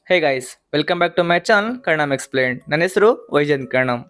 Hey guys, welcome back to my channel Karnam explain. ನನ್ನ ಹೆಸರು ವೈಜಂತ್ ಕರ್ಣಮ್.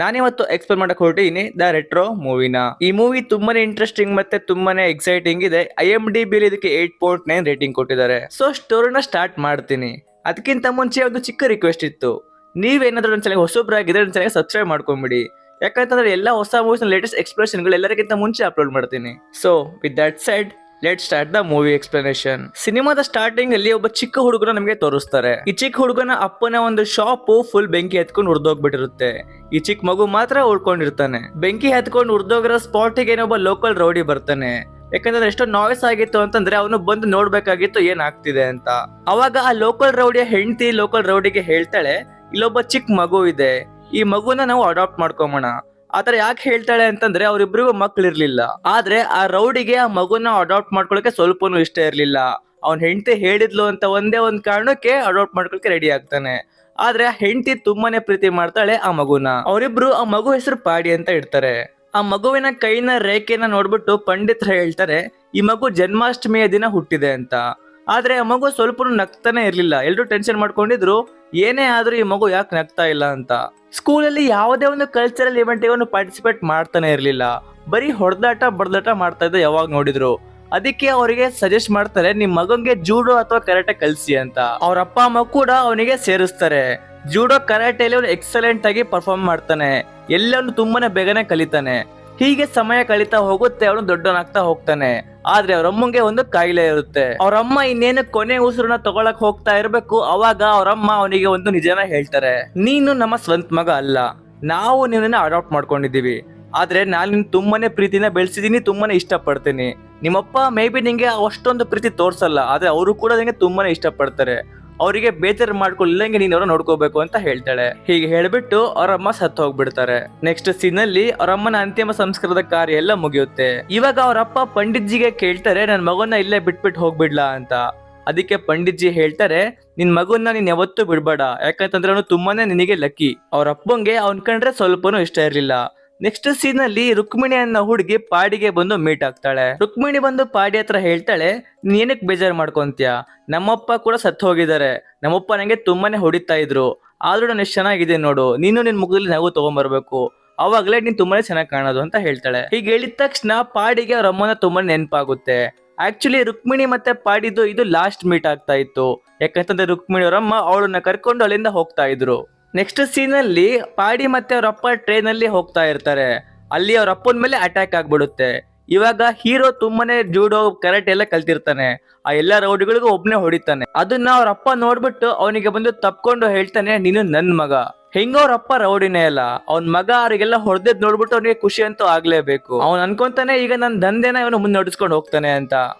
ನಾನಿವತ್ತು ಎಕ್ಸ್ಪ್ಲೇನ್ ಮಾಡಕ್ ಹೊರಟಿದ್ದೀನಿ ದ ರೆಟ್ರೋ ಮೂವಿನ. ಈ ಮೂವಿ ತುಂಬಾನೇ ಇಂಟ್ರೆಸ್ಟಿಂಗ್ ಮತ್ತೆ ತುಂಬಾನೇ ಎಕ್ಸೈಟಿಂಗ್ ಇದೆ. IMDb ಇದಕ್ಕೆ 8.9 ರೇಟಿಂಗ್ ಕೊಟ್ಟಿದ್ದಾರೆ. ಸೊ ಸ್ಟೋರಿನ ಸ್ಟಾರ್ಟ್ ಮಾಡ್ತೀನಿ. ಅದಕ್ಕಿಂತ ಮುಂಚೆ ಒಂದು ಚಿಕ್ಕ ರಿಕ್ವೆಸ್ಟ್ ಇತ್ತು. ನೀವೇನಾದ್ರೂ ನನ್ನ ಚಾನಲ್ ಹೊಸಬ್ರಾಗಿದ್ರೆ ನನ್ನ ಚಾನಲ್ ಸಬ್ಸ್ಕ್ರೈಬ್ ಮಾಡ್ಕೊಂಬಿಡಿ. ಯಾಕಂತಂದ್ರೆ ಎಲ್ಲ ಹೊಸ ಮೂವೀಸ್ ಲೇಟೆಸ್ಟ್ ಎಕ್ಸ್ಪ್ರೆಷನ್ಗಳು ಎಲ್ಲರಿಗಿಂತ ಮುಂಚೆ ಅಪ್ಲೋಡ್ ಮಾಡ್ತೀನಿ. So with that side let start the movie explanation. ಸಿನಿಮಾದ ಸ್ಟಾರ್ಟಿಂಗ್ ಅಲ್ಲಿ ಒಬ್ಬ ಚಿಕ್ಕ ಹುಡುಗನ ನಮಗೆ ತೋರಿಸ್ತಾರೆ. ಈ ಚಿಕ್ಕ ಹುಡುಗನ ಅಪ್ಪನ ಒಂದು ಶಾಪ್ ಫುಲ್ ಬೆಂಕಿ ಹತ್ಕೊಂಡು ಉರ್ದೋಗ್ಬಿಟ್ಟಿರುತ್ತೆ. ಈ ಚಿಕ್ಕ ಮಗು ಮಾತ್ರ ಉಳ್ಕೊಂಡಿರ್ತಾನೆ. ಬೆಂಕಿ ಹತ್ಕೊಂಡು ಉರ್ದೋಗಿರೋ ಸ್ಪಾಟಿಗೆ ಏನೊಬ್ಬ ಲೋಕಲ್ ರೌಡಿ ಬರ್ತಾನೆ. ಯಾಕಂದ್ರೆ ಎಷ್ಟೋ ನಾಯ್ಸ್ ಆಗಿತ್ತು ಅಂತಂದ್ರೆ ಅವನು ಬಂದು ನೋಡ್ಬೇಕಾಗಿತ್ತು ಏನ್ ಆಗ್ತಿದೆ ಅಂತ. ಅವಾಗ ಆ ಲೋಕಲ್ ರೌಡಿಯ ಹೆಂಡತಿ ಲೋಕಲ್ ರೌಡಿಗೆ ಹೇಳ್ತಾಳೆ, ಇಲ್ಲೊಬ್ಬ ಚಿಕ್ಕ ಮಗು ಇದೆ, ಈ ಮಗುನ ನಾವು ಅಡಾಪ್ಟ್ ಮಾಡ್ಕೊಂಬೋಣ. ಆತರ ಯಾಕೆ ಹೇಳ್ತಾಳೆ ಅಂತಂದ್ರೆ ಅವ್ರಿಬ್ರಿಗೂ ಮಕ್ಳಿರ್ಲಿಲ್ಲ. ಆದ್ರೆ ಆ ರೌಡಿಗೆ ಆ ಮಗುನ ಅಡಾಪ್ಟ್ ಮಾಡ್ಕೊಳಕ್ಕೆ ಸ್ವಲ್ಪನೂ ಇಷ್ಟ ಇರ್ಲಿಲ್ಲ. ಅವ್ನ ಹೆಂಡತಿ ಹೇಳಿದ್ಲು ಅಂತ ಒಂದೇ ಒಂದ್ ಕಾರಣಕ್ಕೆ ಅಡಾಪ್ಟ್ ಮಾಡ್ಕೊಳಕ್ಕೆ ರೆಡಿ ಆಗ್ತಾನೆ. ಆದ್ರೆ ಆ ಹೆಂಡತಿ ತುಂಬಾನೇ ಪ್ರೀತಿ ಮಾಡ್ತಾಳೆ ಆ ಮಗುನ. ಅವರಿಬ್ರು ಆ ಮಗು ಹೆಸರು ಪಾಡಿ ಅಂತ ಇಡ್ತಾರೆ. ಆ ಮಗುವಿನ ಕೈನ ರೇಖೆನ ನೋಡ್ಬಿಟ್ಟು ಪಂಡಿತರು ಹೇಳ್ತಾರೆ, ಈ ಮಗು ಜನ್ಮಾಷ್ಟಮಿಯ ದಿನ ಹುಟ್ಟಿದೆ ಅಂತ. ಆದ್ರೆ ಆ ಮಗು ಸ್ವಲ್ಪ ನಗ್ತಾನೆ ಇರ್ಲಿಲ್ಲ. ಎಲ್ರು ಟೆನ್ಷನ್ ಮಾಡ್ಕೊಂಡಿದ್ರು, ಏನೇ ಆದ್ರೂ ಈ ಮಗು ಯಾಕೆ ನಗ್ತಾ ಇಲ್ಲ ಅಂತ. ಸ್ಕೂಲಲ್ಲಿ ಯಾವುದೇ ಒಂದು ಕಲ್ಚರಲ್ ಇವೆಂಟ್ ಅವನು ಪಾರ್ಟಿಸಿಪೇಟ್ ಮಾಡ್ತಾನೆ ಇರ್ಲಿಲ್ಲ. ಬರೀ ಹೊಡೆದಾಟ ಬಡ್ದಾಟ ಮಾಡ್ತಾ ಇದ್ದ ಯಾವಾಗ ನೋಡಿದ್ರು. ಅದಕ್ಕೆ ಅವರಿಗೆ ಸಜೆಸ್ಟ್ ಮಾಡ್ತಾರೆ, ನಿಮ್ ಮಗಂಗೆ ಜೂಡೋ ಅಥವಾ ಕರಾಟೆ ಕಲ್ಸಿ ಅಂತ. ಅವ್ರ ಅಪ್ಪ ಅಮ್ಮ ಕೂಡ ಅವನಿಗೆ ಸೇರಿಸ್ತಾರೆ. ಜೂಡೋ ಕರಾಟೆಯಲ್ಲಿ ಅವನು ಎಕ್ಸಲೆಂಟ್ ಆಗಿ ಪರ್ಫಾರ್ಮ್ ಮಾಡ್ತಾನೆ. ಎಲ್ಲವನ್ನೂ ತುಂಬಾನೇ ಬೇಗನೆ ಕಲಿತಾನೆ. ಹೀಗೆ ಸಮಯ ಕಳೀತಾ ಹೋಗುತ್ತೆ, ಅವನು ದೊಡ್ಡವನಾಗ್ತಾ ಹೋಗ್ತಾನೆ. ಆದ್ರೆ ಅವ್ರಮ್ಮಂಗೆ ಒಂದು ಕಾಯಿಲೆ ಇರುತ್ತೆ. ಅವ್ರಮ್ಮ ಇನ್ನೇನು ಕೊನೆ ಉಸಿರನ್ನ ತಗೊಳಕ್ ಹೋಗ್ತಾ ಇರ್ಬೇಕು. ಅವಾಗ ಅವ್ರಮ್ಮ ಅವನಿಗೆ ಒಂದು ನಿಜನ ಹೇಳ್ತಾರೆ, ನೀನು ನಮ್ಮ ಸ್ವಂತ ಮಗ ಅಲ್ಲ, ನಾವು ನಿನ್ನ ಅಡಾಪ್ಟ್ ಮಾಡ್ಕೊಂಡಿದೀವಿ. ಆದ್ರೆ ನಾನು ನಿನ್ ತುಂಬಾನೇ ಪ್ರೀತಿನ ಬೆಳೆಸಿದೀನಿ, ತುಂಬಾನೇ ಇಷ್ಟ ಪಡ್ತೀನಿ. ನಿಮ್ಮಪ್ಪ ಮೇ ಬಿ ನಿಂಗೆ ಅಷ್ಟೊಂದು ಪ್ರೀತಿ ತೋರ್ಸಲ್ಲ, ಆದ್ರೆ ಅವರು ಕೂಡ ನಿಂಗೆ ತುಂಬಾನೇ ಇಷ್ಟ ಪಡ್ತಾರೆ. ಅವರಿಗೆ ಬೇಜಾರು ಮಾಡ್ಕೊಳ್ಳಂಗೆ ನೀನ್ ಅವ್ರ ನೋಡ್ಕೋಬೇಕು ಅಂತ ಹೇಳ್ತಾಳೆ. ಹೀಗೆ ಹೇಳ್ಬಿಟ್ಟು ಅವರಮ್ಮ ಸತ್ತು ಹೋಗ್ಬಿಡ್ತಾರೆ. ನೆಕ್ಸ್ಟ್ ಸೀನ್ ಅಲ್ಲಿ ಅವರಮ್ಮನ ಅಂತಿಮ ಸಂಸ್ಕಾರದ ಕಾರ್ಯ ಎಲ್ಲ ಮುಗಿಯುತ್ತೆ. ಇವಾಗ ಅವರಪ್ಪ ಪಂಡಿತ್ಜಿಗೆ ಕೇಳ್ತಾರೆ, ನನ್ ಮಗನ ಇಲ್ಲೇ ಬಿಟ್ಬಿಟ್ಟು ಹೋಗ್ಬಿಡ್ಲಾ ಅಂತ. ಅದಕ್ಕೆ ಪಂಡಿತ್ಜಿ ಹೇಳ್ತಾರೆ, ನಿನ್ ಮಗುನ ನೀನ್ ಯಾವತ್ತೂ ಬಿಡ್ಬೇಡ, ಯಾಕಂತಂದ್ರೆ ಅವನು ತುಂಬಾನೇ ನಿನಗೆ ಲಕ್ಕಿ. ಅವ್ರ ಅಪ್ಪಂಗೆ ಅವ್ನ್ ಕಂಡ್ರೆ ಸ್ವಲ್ಪನೂ ಇಷ್ಟ ಇರ್ಲಿಲ್ಲ. ನೆಕ್ಸ್ಟ್ ಸೀನ್ ಅಲ್ಲಿ ರುಕ್ಮಿಣಿ ಅನ್ನೋ ಹುಡುಗಿ ಪಾಡಿಗೆ ಬಂದು ಮೀಟ್ ಆಗ್ತಾಳೆ. ರುಕ್ಮಿಣಿ ಬಂದು ಪಾಡಿ ಹತ್ರ ಹೇಳ್ತಾಳೆ, ನೀನ್ ಏನಕ್ಕೆ ಬೇಜಾರು ಮಾಡ್ಕೊಂತೀಯ, ನಮ್ಮಪ್ಪ ಕೂಡ ಸತ್ತು ಹೋಗಿದ್ದಾರೆ, ನಮ್ಮಪ್ಪ ನಂಗೆ ತುಂಬಾನೇ ಹೊಡಿತಾ ಇದ್ರು, ಆದ್ರೂ ನಾನು ಎಷ್ಟು ಚೆನ್ನಾಗಿದೆ ನೋಡು, ನೀನು ನಿನ್ ಮುಖದಲ್ಲಿ ನಗು ತಗೊಂಡ್ಬರ್ಬೇಕು, ಅವಾಗ್ಲೇ ನೀನ್ ತುಂಬಾನೇ ಚೆನ್ನಾಗಿ ಕಾಣೋದು ಅಂತ ಹೇಳ್ತಾಳೆ. ಹೀಗೆ ಹೇಳಿದ ತಕ್ಷಣ ಪಾಡಿಗೆ ಅವ್ರ ಅಮ್ಮನ ತುಂಬಾನೇ ನೆನಪಾಗುತ್ತೆ. ಆಕ್ಚುಲಿ ರುಕ್ಮಿಣಿ ಮತ್ತೆ ಪಾಡಿದು ಇದು ಲಾಸ್ಟ್ ಮೀಟ್ ಆಗ್ತಾ ಇತ್ತು. ಯಾಕಂತಂದ್ರೆ ರುಕ್ಮಿಣಿ ಅವರಮ್ಮ ಅವಳನ್ನ ಕರ್ಕೊಂಡು ಅಲ್ಲಿಂದ ಹೋಗ್ತಾ ಇದ್ರು. ನೆಕ್ಸ್ಟ್ ಸೀನ್ ಅಲ್ಲಿ ಪಾಡಿ ಮತ್ತೆ ಅವರಪ್ಪ ಟ್ರೈನ್ ಅಲ್ಲಿ ಹೋಗ್ತಾ ಇರ್ತಾರೆ. ಅಲ್ಲಿ ಅವ್ರ ಅಪ್ಪನ ಮೇಲೆ ಅಟ್ಯಾಕ್ ಆಗ್ಬಿಡುತ್ತೆ. ಇವಾಗ ಹೀರೋ ತುಂಬಾನೇ ಜೂಡೋ ಕರಾಟೆ ಎಲ್ಲ ಕಲ್ತಿರ್ತಾನೆ. ಆ ಎಲ್ಲಾ ರೌಡಿಗಳಿಗೂ ಒಬ್ನೇ ಹೊಡಿತಾನೆ. ಅದನ್ನ ಅವ್ರ ಅಪ್ಪ ನೋಡ್ಬಿಟ್ಟು ಅವನಿಗೆ ಬಂದು ತಪ್ಕೊಂಡು ಹೇಳ್ತಾನೆ, ನೀನು ನನ್ ಮಗ. ಹೆಂಗ ಅವ್ರ ಅಪ್ಪ ರೌಡಿನೇ ಅಲ್ಲ, ಅವ್ನ್ ಮಗ ಅವ್ರಿಗೆಲ್ಲ ಹೊಡೆದ್ ನೋಡ್ಬಿಟ್ಟು ಅವನಿಗೆ ಖುಷಿ ಅಂತೂ ಆಗ್ಲೇಬೇಕು. ಅವ್ನ್ ಅನ್ಕೊಂತಾನೆ, ಈಗ ನನ್ ದಂಧೆನ ಇವನು ಮುಂದೆ ನಡ್ಸ್ಕೊಂಡು ಹೋಗ್ತಾನೆ ಅಂತ.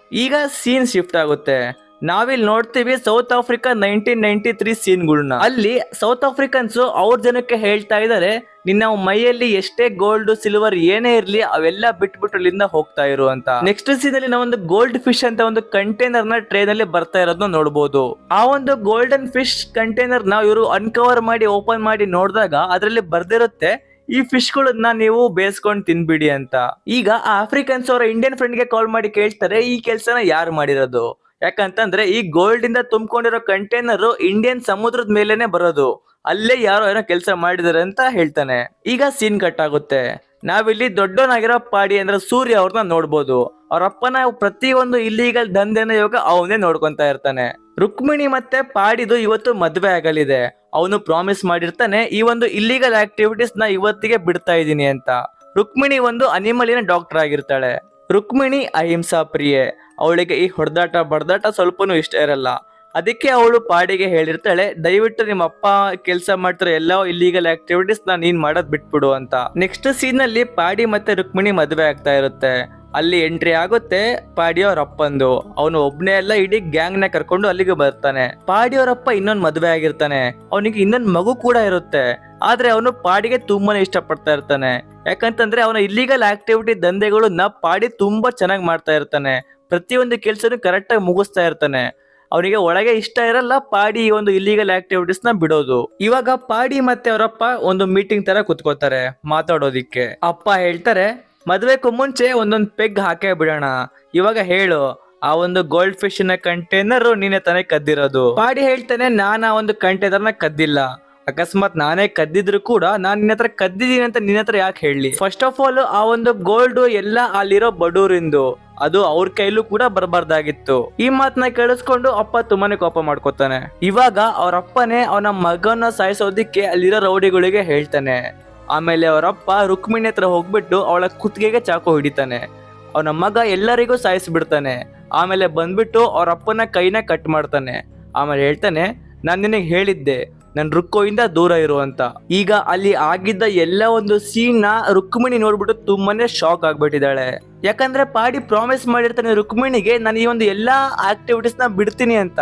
ಈಗ ಸೀನ್ ಶಿಫ್ಟ್ ಆಗುತ್ತೆ. ನಾವಿಲ್ಲಿ ನೋಡ್ತೀವಿ ಸೌತ್ ಆಫ್ರಿಕಾ 1993 ಸೀನ್ಗಳನ್ನ. ಅಲ್ಲಿ ಸೌತ್ ಆಫ್ರಿಕನ್ಸ್ ಅವ್ರ ಜನಕ್ಕೆ ಹೇಳ್ತಾ ಇದಾರೆ, ನಿನ್ನ ಮೈಯಲ್ಲಿ ಎಷ್ಟೇ ಗೋಲ್ಡ್ ಸಿಲ್ವರ್ ಏನೇ ಇರ್ಲಿ ಅವೆಲ್ಲ ಬಿಟ್ಬಿಟ್ಟು ಅಲ್ಲಿಂದ ಹೋಗ್ತಾ ಇರು ಅಂತ. ನೆಕ್ಸ್ಟ್ ಸೀನ್ ಅಲ್ಲಿ ನಾವು ಒಂದು ಗೋಲ್ಡ್ ಫಿಶ್ ಅಂತ ಒಂದು ಕಂಟೈನರ್ ನ ಟ್ರೈನ್ ಅಲ್ಲಿ ಬರ್ತಾ ಇರೋದನ್ನ ನೋಡಬಹುದು. ಆ ಒಂದು ಗೋಲ್ಡನ್ ಫಿಶ್ ಕಂಟೈನರ್ ನ ಇವರು ಅನ್ಕವರ್ ಮಾಡಿ ಓಪನ್ ಮಾಡಿ ನೋಡಿದಾಗ ಅದರಲ್ಲಿ ಬರ್ದಿರುತ್ತೆ, ಈ ಫಿಶ್ ಗಳನ್ನ ನೀವು ಬೇಯಿಸ್ಕೊಂಡು ತಿನ್ಬಿಡಿ ಅಂತ. ಈಗ ಆ ಆಫ್ರಿಕನ್ಸ್ ಅವರ ಇಂಡಿಯನ್ ಫ್ರೆಂಡ್ ಗೆ ಕಾಲ್ ಮಾಡಿ ಕೇಳ್ತಾರೆ, ಈ ಕೆಲ್ಸನ ಯಾರು ಮಾಡಿರೋದು, ಯಾಕಂತಂದ್ರೆ ಈ ಗೋಲ್ಡ್ ಇಂದ ತುಂಬಿಕೊಂಡಿರೋ ಕಂಟೈನರ್ ಇಂಡಿಯನ್ ಸಮುದ್ರದ ಮೇಲೆನೆ ಬರೋದು, ಅಲ್ಲೇ ಯಾರೋ ಏನೋ ಕೆಲಸ ಮಾಡಿದಾರೆ ಅಂತ ಹೇಳ್ತಾನೆ. ಈಗ ಸೀನ್ ಕಟ್ ಆಗುತ್ತೆ. ನಾವಿಲ್ಲಿ ದೊಡ್ಡವನಾಗಿರೋ ಪಾಡಿ ಅಂದ್ರೆ ಸೂರ್ಯ ಅವ್ರನ್ನ ನೋಡ್ಬೋದು. ಅವ್ರಪ್ಪನ ಪ್ರತಿಯೊಂದು ಇಲ್ಲಿಗಲ್ ದಂಧೆನ ಇವಾಗ ಅವನೇ ನೋಡ್ಕೊಂತಾ ಇರ್ತಾನೆ. ರುಕ್ಮಿಣಿ ಮತ್ತೆ ಪಾಡಿದು ಇವತ್ತು ಮದ್ವೆ ಆಗಲಿದೆ. ಅವನು ಪ್ರಾಮಿಸ್ ಮಾಡಿರ್ತಾನೆ, ಈ ಒಂದು ಇಲ್ಲಿಗಲ್ ಆಕ್ಟಿವಿಟೀಸ್ ನ ಇವತ್ತಿಗೆ ಬಿಡ್ತಾ ಇದೀನಿ ಅಂತ. ರುಕ್ಮಿಣಿ ಒಂದು ಅನಿಮಲಿನ ಡಾಕ್ಟರ್ ಆಗಿರ್ತಾಳೆ. ರುಕ್ಮಿಣಿ ಅಹಿಂಸಾ ಪ್ರಿಯೆ. ಅವಳಿಗೆ ಈ ಹೊಡೆದಾಟ ಬಡದಾಟ ಸ್ವಲ್ಪನೂ ಇಷ್ಟ ಇರಲ್ಲ. ಅದಕ್ಕೆ ಅವಳು ಪಾಡಿಗೆ ಹೇಳಿರ್ತಾಳೆ, ದಯವಿಟ್ಟು ನಿಮ್ಮ ಅಪ್ಪ ಕೆಲಸ ಮಾಡ್ತಾರೆ ಎಲ್ಲ ಇಲ್ಲಿಗಲ್ ಆಕ್ಟಿವಿಟೀಸ್ ನೀನ್ ಮಾಡೋದ್ ಬಿಟ್ಬಿಡು ಅಂತ. ನೆಕ್ಸ್ಟ್ ಸೀನ್ ಅಲ್ಲಿ ಪಾಡಿ ಮತ್ತೆ ರುಕ್ಮಿಣಿ ಮದ್ವೆ ಆಗ್ತಾ ಇರುತ್ತೆ. ಅಲ್ಲಿ ಎಂಟ್ರಿ ಆಗುತ್ತೆ ಪಾಡಿ ಅವ್ರ ಅಪ್ಪಂದು. ಅವನು ಒಬ್ನೇ ಎಲ್ಲ ಇಡೀ ಗ್ಯಾಂಗ್ ನ ಕರ್ಕೊಂಡು ಅಲ್ಲಿಗೆ ಬರ್ತಾನೆ. ಪಾಡಿ ಅವರಪ್ಪ ಇನ್ನೊಂದ್ ಮದ್ವೆ ಆಗಿರ್ತಾನೆ. ಅವನಿಗೆ ಇನ್ನೊಂದ್ ಮಗು ಕೂಡ ಇರುತ್ತೆ. ಆದ್ರೆ ಅವನು ಪಾಡಿಗೆ ತುಂಬಾನೇ ಇಷ್ಟ ಪಡ್ತಾ ಇರ್ತಾನೆ. ಯಾಕಂತಂದ್ರೆ ಅವನ ಇಲ್ಲಿಗಲ್ ಆಕ್ಟಿವಿಟಿ ದಂಧೆಗಳನ್ನ ಪಾಡಿ ತುಂಬಾ ಚೆನ್ನಾಗಿ ಮಾಡ್ತಾ ಇರ್ತಾನೆ. ಪ್ರತಿಯೊಂದು ಕೆಲ್ಸನೂ ಕರೆಕ್ಟ್ ಆಗಿ ಮುಗಿಸ್ತಾ ಇರ್ತಾನೆ. ಅವನಿಗೆ ಒಳಗೆ ಇಷ್ಟ ಇರಲ್ಲ ಪಾಡಿ ಈ ಒಂದು ಇಲ್ಲಿಗಲ್ ಆಕ್ಟಿವಿಟೀಸ್ ನ ಬಿಡೋದು. ಇವಾಗ ಪಾಡಿ ಮತ್ತೆ ಅವರಪ್ಪ ಒಂದು ಮೀಟಿಂಗ್ ತರ ಕುತ್ಕೋತಾರೆ ಮಾತಾಡೋದಿಕ್ಕೆ. ಅಪ್ಪ ಹೇಳ್ತಾರೆ, ಮದ್ವೆಗೂ ಮುಂಚೆ ಒಂದೊಂದ್ ಪೆಗ್ ಹಾಕೇ ಬಿಡೋಣ. ಇವಾಗ ಹೇಳು, ಆ ಒಂದು ಗೋಲ್ಡ್ ಫಿಶ್ ನ ಕಂಟೈನರ್ ನೀನೆ ತಾನೇ ಕದ್ದಿರೋದು. ಪಾಡಿ ಹೇಳ್ತಾನೆ, ನಾನು ಆ ಒಂದು ಕಂಟೈನರ್ ನ ಕದ್ದಿಲ್ಲ. ಅಕಸ್ಮಾತ್ ನಾನೇ ಕದ್ದಿದ್ರು ಕೂಡ ನಾನ್ ನಿನ್ನ ಹತ್ರ ಕದ್ದಿದ್ದೀನಿ ಅಂತ ನಿನ್ನ ಹತ್ರ ಯಾಕೆ ಹೇಳಿ? ಫಸ್ಟ್ ಆಫ್ ಆಲ್ ಆ ಒಂದು ಗೋಲ್ಡ್ ಎಲ್ಲ ಅಲ್ಲಿರೋ ಬಡೂರಿಂದು, ಅದು ಅವ್ರ ಕೈಲೂ ಕೂಡ ಬರಬಾರ್ದಾಗಿತ್ತು. ಈ ಮಾತನ್ನ ಕೇಳಿಸ್ಕೊಂಡು ಅಪ್ಪ ತುಂಬಾನೇ ಕೋಪ ಮಾಡ್ಕೋತಾನೆ. ಇವಾಗ ಅವ್ರ ಅಪ್ಪನೇ ಅವನ ಮಗನ ಸಾಯಿಸೋದಿಕ್ಕೆ ಅಲ್ಲಿರೋ ರೌಡಿಗಳಿಗೆ ಹೇಳ್ತಾನೆ. ಆಮೇಲೆ ಅವರಪ್ಪ ರುಕ್ಮಿಣಿ ಹತ್ರ ಹೋಗ್ಬಿಟ್ಟು ಅವಳ ಕುತ್ತಿಗೆಗೆ ಚಾಕು ಹಿಡಿತಾನೆ. ಅವನ ಮಗ ಎಲ್ಲರಿಗೂ ಸಾಯಿಸ್ಬಿಡ್ತಾನೆ. ಆಮೇಲೆ ಬಂದ್ಬಿಟ್ಟು ಅವ್ರ ಅಪ್ಪನ ಕೈನ ಕಟ್ ಮಾಡ್ತಾನೆ. ಆಮೇಲೆ ಹೇಳ್ತಾನೆ, ನಾನ್ ನಿನಗೆ ಹೇಳಿದ್ದೆ ನನ್ ರುಕ್ಕೋಯಿಂದ ದೂರ ಇರು ಅಂತ. ಈಗ ಅಲ್ಲಿ ಆಗಿದ್ದ ಎಲ್ಲ ಒಂದು ಸೀನ್ ನ ರುಕ್ಮಿಣಿ ನೋಡ್ಬಿಟ್ಟು ತುಂಬಾನೇ ಶಾಕ್ ಆಗ್ಬಿಟ್ಟಿದ್ದಾಳೆ. ಯಾಕಂದ್ರೆ ಪಾಡಿ ಪ್ರಾಮಿಸ್ ಮಾಡಿರ್ತಾನೆ ರುಕ್ಮಿಣಿಗೆ, ನಾನು ಈ ಒಂದು ಎಲ್ಲಾ ಆಕ್ಟಿವಿಟೀಸ್ ನ ಬಿಡ್ತೀನಿ ಅಂತ.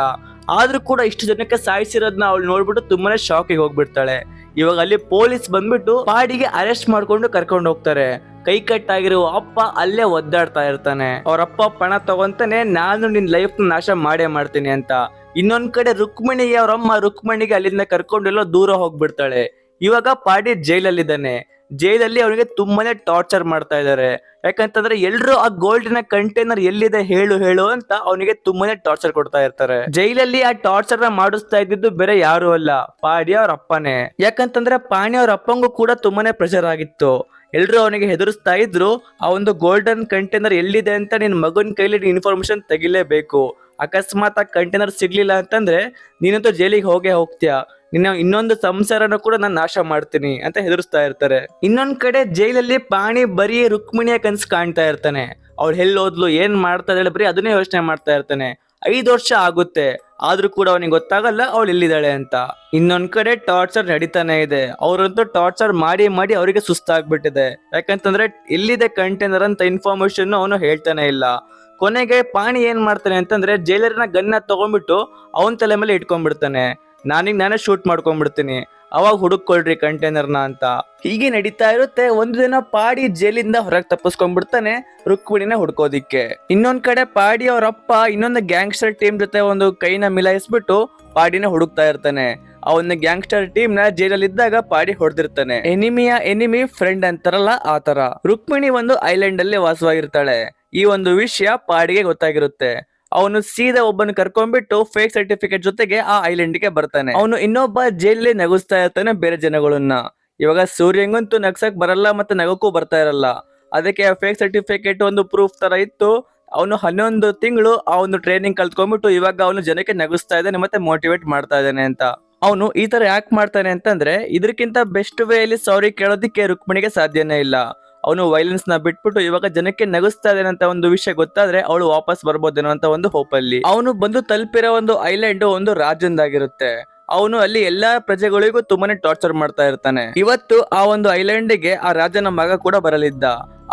ಆದ್ರೂ ಕೂಡ ಇಷ್ಟು ಜನಕ್ಕೆ ಸಾಯಿಸಿರೋದನ್ನ ಅವಳು ನೋಡ್ಬಿಟ್ಟು ತುಂಬಾನೇ ಶಾಕಿಗೆ ಹೋಗ್ಬಿಡ್ತಾಳೆ. ಇವಾಗ ಅಲ್ಲಿ ಪೊಲೀಸ್ ಬಂದ್ಬಿಟ್ಟು ಪಾಡಿಗೆ ಅರೆಸ್ಟ್ ಮಾಡ್ಕೊಂಡು ಕರ್ಕೊಂಡು ಹೋಗ್ತಾರೆ. ಕೈ ಕಟ್ಟಾಗಿರುವ ಅಪ್ಪ ಅಲ್ಲೇ ಒದ್ದಾಡ್ತಾ ಇರ್ತಾನೆ. ಅವ್ರಪ್ಪ ಪಣ ತಗೊಂತಾನೆ, ನಾನು ನಿನ್ ಲೈಫ್ ನಾಶ ಮಾಡೇ ಮಾಡ್ತೀನಿ ಅಂತ. ಇನ್ನೊಂದ್ ಕಡೆ ರುಕ್ಮಿಣಿಗೆ ಅವ್ರಮ್ಮ ರುಕ್ಮಿಣಿಗೆ ಅಲ್ಲಿಂದ ಕರ್ಕೊಂಡೆಲ್ಲೋ ದೂರ ಹೋಗ್ಬಿಡ್ತಾಳೆ. ಇವಾಗ ಪಾಡಿ ಜೈಲಲ್ಲಿದ್ದಾನೆ. ಜೈಲಲ್ಲಿ ಅವನಿಗೆ ತುಂಬಾನೇ ಟಾರ್ಚರ್ ಮಾಡ್ತಾ ಇದಾರೆ. ಯಾಕಂತಂದ್ರೆ ಎಲ್ರು ಆ ಗೋಲ್ಡಿನ ಕಂಟೈನರ್ ಎಲ್ಲಿದೆ ಹೇಳು ಹೇಳು ಅಂತ ಅವನಿಗೆ ತುಂಬಾನೇ ಟಾರ್ಚರ್ ಕೊಡ್ತಾ ಇರ್ತಾರೆ. ಜೈಲಲ್ಲಿ ಆ ಟಾರ್ಚರ್ ನ ಮಾಡಿಸ್ತಾ ಇದ್ದಿದ್ದು ಬೇರೆ ಯಾರು ಅಲ್ಲ, ಪಾಡಿ ಅವ್ರ ಅಪ್ಪನೇ. ಯಾಕಂತಂದ್ರೆ ಪಾಣಿ ಅವ್ರ ಅಪ್ಪಂಗೂ ಕೂಡ ತುಂಬಾನೇ ಪ್ರೆಷರ್ ಆಗಿತ್ತು. ಎಲ್ರು ಅವನಿಗೆ ಹೆದರ್ಸ್ತಾ ಇದ್ರು, ಆ ಒಂದು ಗೋಲ್ಡನ್ ಕಂಟೈನರ್ ಎಲ್ಲಿದೆ ಅಂತ ನಿನ್ ಮಗನ್ ಕೈಲಿ ಇನ್ಫಾರ್ಮೇಶನ್ ತೆಗಿಲೇಬೇಕು. ಅಕಸ್ಮಾತ್ ಆ ಕಂಟೈನರ್ ಸಿಗ್ಲಿಲ್ಲ ಅಂತಂದ್ರೆ ನೀನಂತೂ ಜೈಲಿಗೆ ಹೋಗ್ತೀಯ. ನಿನ್ನ ಇನ್ನೊಂದು ಸಂಸಾರನ ಕೂಡ ನಾನು ನಾಶ ಮಾಡ್ತೀನಿ ಅಂತ ಹೆದರ್ಸ್ತಾ ಇರ್ತಾರೆ. ಇನ್ನೊಂದ್ ಕಡೆ ಜೈಲಲ್ಲಿ ಪಾಣಿ ಬರೀ ರುಕ್ಮಿಣಿಯ ಕನ್ಸು ಕಾಣ್ತಾ ಇರ್ತಾನೆ. ಅವ್ಳು ಎಲ್ಲೋದ್ಲು, ಏನ್ ಮಾಡ್ತಾ ಇದ್ದಾಳೆ, ಬರೀ ಅದನ್ನೇ ಯೋಚನೆ ಮಾಡ್ತಾ ಇರ್ತಾನೆ. 5 ವರ್ಷ ಆಗುತ್ತೆ, ಆದ್ರೂ ಕೂಡ ಅವನಿಗೆ ಗೊತ್ತಾಗಲ್ಲ ಅವಳು ಎಲ್ಲಿದ್ದಾಳೆ ಅಂತ. ಇನ್ನೊಂದ್ ಕಡೆ ಟಾರ್ಚರ್ ನಡೀತಾನೆ ಇದೆ. ಅವ್ರಂತೂ ಟಾರ್ಚರ್ ಮಾಡಿ ಮಾಡಿ ಅವರಿಗೆ ಸುಸ್ತಾಗ್ಬಿಟ್ಟಿದೆ. ಯಾಕಂತಂದ್ರೆ ಎಲ್ಲಿದೆ ಕಂಟೈನರ್ ಅಂತ ಇನ್ಫಾರ್ಮೇಶನ್ ಅವನು ಹೇಳ್ತಾನೆ ಇಲ್ಲ. ಕೊನೆಗೆ ಪಾಣಿ ಏನ್ ಮಾಡ್ತಾನೆ ಅಂತಂದ್ರೆ ಜೈಲರ್ನ ಗನ್ನ ತಗೊಂಡ್ಬಿಟ್ಟು ಅವನ್ ತಲೆ ಮೇಲೆ ಇಟ್ಕೊಂಡ್ಬಿಡ್ತಾನೆ. ನಾನೇ ಶೂಟ್ ಮಾಡ್ಕೊಂಡ್ಬಿಡ್ತೀನಿ, ಅವಾಗ ಹುಡುಕೊಳ್ರಿ ಕಂಟೈನರ್ನ ಅಂತ. ಹೀಗೆ ನಡೀತಾ ಇರುತ್ತೆ. ಒಂದು ದಿನ ಪಾಡಿ ಜೈಲಿಂದ ಹೊರಗೆ ತಪ್ಪಿಸ್ಕೊಂಡ್ಬಿಡ್ತಾನೆ ರುಕ್ಮಿಣಿನ ಹುಡ್ಕೋದಿಕ್ಕೆ. ಇನ್ನೊಂದ್ ಕಡೆ ಪಾಡಿ ಅವರಪ್ಪ ಇನ್ನೊಂದು ಗ್ಯಾಂಗ್ಸ್ಟರ್ ಟೀಮ್ ಜೊತೆ ಒಂದು ಕೈನ ಮಿಲಾಯಿಸ್ಬಿಟ್ಟು ಪಾಡಿನ ಹುಡುಕ್ತಾ ಇರ್ತಾನೆ. ಆ ಒಂದು ಗ್ಯಾಂಗ್ಸ್ಟರ್ ಟೀಮ್ ನ ಜೈಲಲ್ಲಿ ಇದ್ದಾಗ ಪಾಡಿ ಹೊಡೆದಿರ್ತಾನೆ. ಎನಿಮಿಯ ಎನಿಮಿ ಫ್ರೆಂಡ್ ಅಂತಾರಲ್ಲ ಆ ತರ. ರುಕ್ಮಿಣಿ ಒಂದು ಐಲ್ಯಾಂಡ್ ಅಲ್ಲಿ ವಾಸವಾಗಿರ್ತಾಳೆ. ಈ ಒಂದು ವಿಷಯ ಪಾಡಿಗೆ ಗೊತ್ತಾಗಿರುತ್ತೆ. ಅವನು ಸೀದಾ ಒಬ್ಬನ ಕರ್ಕೊಂಡ್ಬಿಟ್ಟು ಫೇಕ್ ಸರ್ಟಿಫಿಕೇಟ್ ಜೊತೆಗೆ ಆ ಐಲ್ಯಾಂಡ್ ಗೆ ಬರ್ತಾನೆ. ಅವನು ಇನ್ನೊಬ್ಬ ಜೈಲಲ್ಲಿ ನಗಿಸ್ತಾ ಇರ್ತಾನೆ ಬೇರೆ ಜನಗಳನ್ನ. ಇವಾಗ ಸೂರ್ಯಂಗಂತೂ ನಗ್ಸಕ್ ಬರಲ್ಲ ಮತ್ತೆ ನಗಕ್ಕೂ ಬರ್ತಾ ಇರಲ್ಲ. ಅದಕ್ಕೆ ಫೇಕ್ ಸರ್ಟಿಫಿಕೇಟ್ ಒಂದು ಪ್ರೂಫ್ ತರ ಇತ್ತು. ಅವನು 11 ತಿಂಗಳು ಆ ಒಂದು ಟ್ರೈನಿಂಗ್ ಕಲ್ತ್ಕೊಂಡ್ಬಿಟ್ಟು ಇವಾಗ ಅವನು ಜನಕ್ಕೆ ನಗಿಸ್ತಾ ಇದ್ದಾನೆ ಮತ್ತೆ ಮೋಟಿವೇಟ್ ಮಾಡ್ತಾ ಇದ್ದಾನೆ ಅಂತ. ಅವನು ಈ ತರ ಯಾಕೆ ಮಾಡ್ತಾನೆ ಅಂತಂದ್ರೆ ಇದಕ್ಕಿಂತ ಬೆಸ್ಟ್ ವೇ ಅಲ್ಲಿ ಸಾರಿ ಕೇಳೋದಿಕ್ಕೆ ರುಕ್ಮಿಣಿಗೆ ಸಾಧ್ಯನೇ ಇಲ್ಲ. ಅವನು ವೈಲೆನ್ಸ್ ನ ಬಿಟ್ಬಿಟ್ಟು ಇವಾಗ ಜನಕ್ಕೆ ನಗಿಸ್ತಾ ಇದ್ದಾನೆ ಅಂತ ಒಂದು ವಿಷಯ ಗೊತ್ತಾದ್ರೆ ಅವಳು ವಾಪಸ್ ಬರ್ಬೋದೇನೋ ಅಂತ ಒಂದು ಹೋಪ್ ಅಲ್ಲಿ ಅವನು ಬಂದು ತಲುಪಿರೋ ಒಂದು ಐಲ್ಯಾಂಡ್ ಒಂದು ರಾಜ್ಯದಾಗಿರುತ್ತೆ. ಅವನು ಅಲ್ಲಿ ಎಲ್ಲಾ ಪ್ರಜೆಗಳಿಗೂ ತುಂಬಾನೇ ಟಾರ್ಚರ್ ಮಾಡ್ತಾ ಇರ್ತಾನೆ. ಇವತ್ತು ಆ ಒಂದು ಐಲ್ಯಾಂಡ್ ಗೆ ಆ ರಾಜನ ಮಗ ಕೂಡ ಬರಲಿದ್ದ.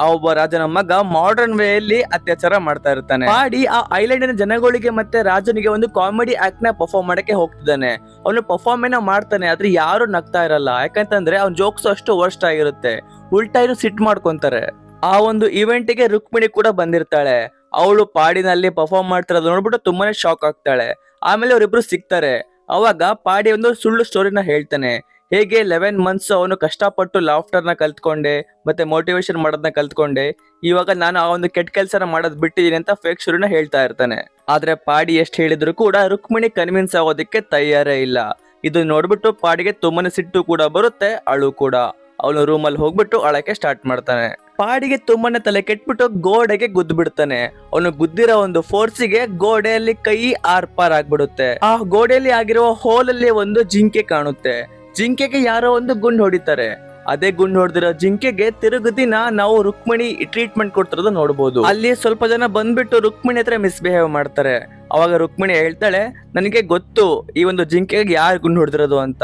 ಆ ಒಬ್ಬ ರಾಜನ ಮಗ ಮಾಡರ್ನ್ ವೇ ಅಲ್ಲಿ ಅತ್ಯಾಚಾರ ಮಾಡ್ತಾ ಇರ್ತಾನೆ. ಪಾಡಿ ಆ ಐಲ್ಯಾಂಡಿನ ಜನಗಳಿಗೆ ಮತ್ತೆ ರಾಜನಿಗೆ ಒಂದು ಕಾಮಿಡಿ ಆಕ್ಟ್ ನ ಪರ್ಫಾರ್ಮ್ ಮಾಡಕ್ಕೆ ಹೋಗ್ತಿದ್ದಾನೆ. ಅವನು ಪರ್ಫಾರ್ಮ್ ಏನೋ ಮಾಡ್ತಾನೆ, ಆದ್ರೆ ಯಾರು ನಗ್ತಾ ಇರಲ್ಲ. ಯಾಕಂತಂದ್ರೆ ಅವ್ನ ಜೋಕ್ಸ್ ಅಷ್ಟು ವರ್ಸ್ಟ್ ಆಗಿರುತ್ತೆ. ಉಲ್ಟಾ ಇನ್ನು ಸಿಟ್ ಮಾಡ್ಕೊಂತಾರೆ. ಆ ಒಂದು ಇವೆಂಟ್ ಗೆ ರುಕ್ಮಿಣಿ ಕೂಡ ಬಂದಿರ್ತಾಳೆ. ಅವಳು ಪಾಡಿನಲ್ಲಿ ಪರ್ಫಾರ್ಮ್ ಮಾಡ್ತಿರೋದು ನೋಡ್ಬಿಟ್ಟು ತುಂಬಾನೇ ಶಾಕ್ ಆಗ್ತಾಳೆ. ಆಮೇಲೆ ಅವರಿಬ್ರು ಸಿಗ್ತಾರೆ. ಅವಾಗ ಪಾಡಿ ಒಂದು ಸುಳ್ಳು ಸ್ಟೋರಿನ ಹೇಳ್ತಾನೆ. ಹೇಗೆ 11 ಮಂತ್ಸ್ ಅವನು ಕಷ್ಟಪಟ್ಟು ಲಾಫ್ಟರ್ ನ ಕಲ್ತ್ಕೊಂಡೆ ಮತ್ತೆ ಮೋಟಿವೇಶನ್ ಮಾಡೋದನ್ನ ಕಲ್ತ್ಕೊಂಡೆ, ಇವಾಗ ನಾನು ಆ ಒಂದು ಕೆಟ್ಟ ಕೆಲಸನ ಮಾಡೋದ್ ಬಿಟ್ಟಿದ್ದೀನಿ ಅಂತ ಫೇಕ್ ಸ್ಟೋರಿನ ಹೇಳ್ತಾ ಇರ್ತಾನೆ. ಆದ್ರೆ ಪಾಡಿ ಎಷ್ಟು ಹೇಳಿದ್ರು ಕೂಡ ರುಕ್ಮಿಣಿ ಕನ್ವಿನ್ಸ್ ಆಗೋದಕ್ಕೆ ತಯಾರೇ ಇಲ್ಲ. ಇದು ನೋಡ್ಬಿಟ್ಟು ಪಾಡಿಗೆ ತುಂಬಾನೇ ಸಿಟ್ಟು ಕೂಡ ಬರುತ್ತೆ, ಅಳು ಕೂಡ. ಅವನು ರೂಮಲ್ಲಿ ಹೋಗ್ಬಿಟ್ಟು ಅಳಕ್ಕೆ ಸ್ಟಾರ್ಟ್ ಮಾಡ್ತಾನೆ. ಪಾಡಿಗೆ ತುಂಬಾನೇ ತಲೆ ಕೆಟ್ಬಿಟ್ಟು ಗೋಡೆಗೆ ಗುದ್ದು ಬಿಡ್ತಾನೆ. ಅವನು ಗುದ್ದಿರೋ ಒಂದು ಫೋರ್ಸಿಗೆ ಗೋಡೆಯಲ್ಲಿ ಕೈ ಆರ್ಪಾರ್ ಆಗ್ಬಿಡುತ್ತೆ. ಆ ಗೋಡೆಯಲ್ಲಿ ಆಗಿರುವ ಹೋಲ್ ಅಲ್ಲಿ ಒಂದು ಜಿಂಕೆ ಕಾಣುತ್ತೆ. ಜಿಂಕೆಗೆ ಯಾರೋ ಒಂದು ಗುಂಡ್ ಹೊಡಿತಾರೆ. ಅದೇ ಗುಂಡ್ ಹೊಡೆದಿರೋ ಜಿಂಕೆಗೆ ತಿರುಗು ದಿನ ನಾವು ರುಕ್ಮಿಣಿ ಟ್ರೀಟ್ಮೆಂಟ್ ಕೊಡ್ತಿರೋದು ನೋಡ್ಬೋದು. ಅಲ್ಲಿ ಸ್ವಲ್ಪ ಜನ ಬಂದ್ಬಿಟ್ಟು ರುಕ್ಮಿಣಿ ಹತ್ರ ಮಿಸ್ಬಿಹೇವ್ ಮಾಡ್ತಾರೆ. ಅವಾಗ ರುಕ್ಮಿಣಿ ಹೇಳ್ತಾಳೆ, ನನಗೆ ಗೊತ್ತು ಈ ಒಂದು ಜಿಂಕೆಗೆ ಯಾರು ಗುಂಡ್ ಹೊಡೆದಿರೋದು ಅಂತ.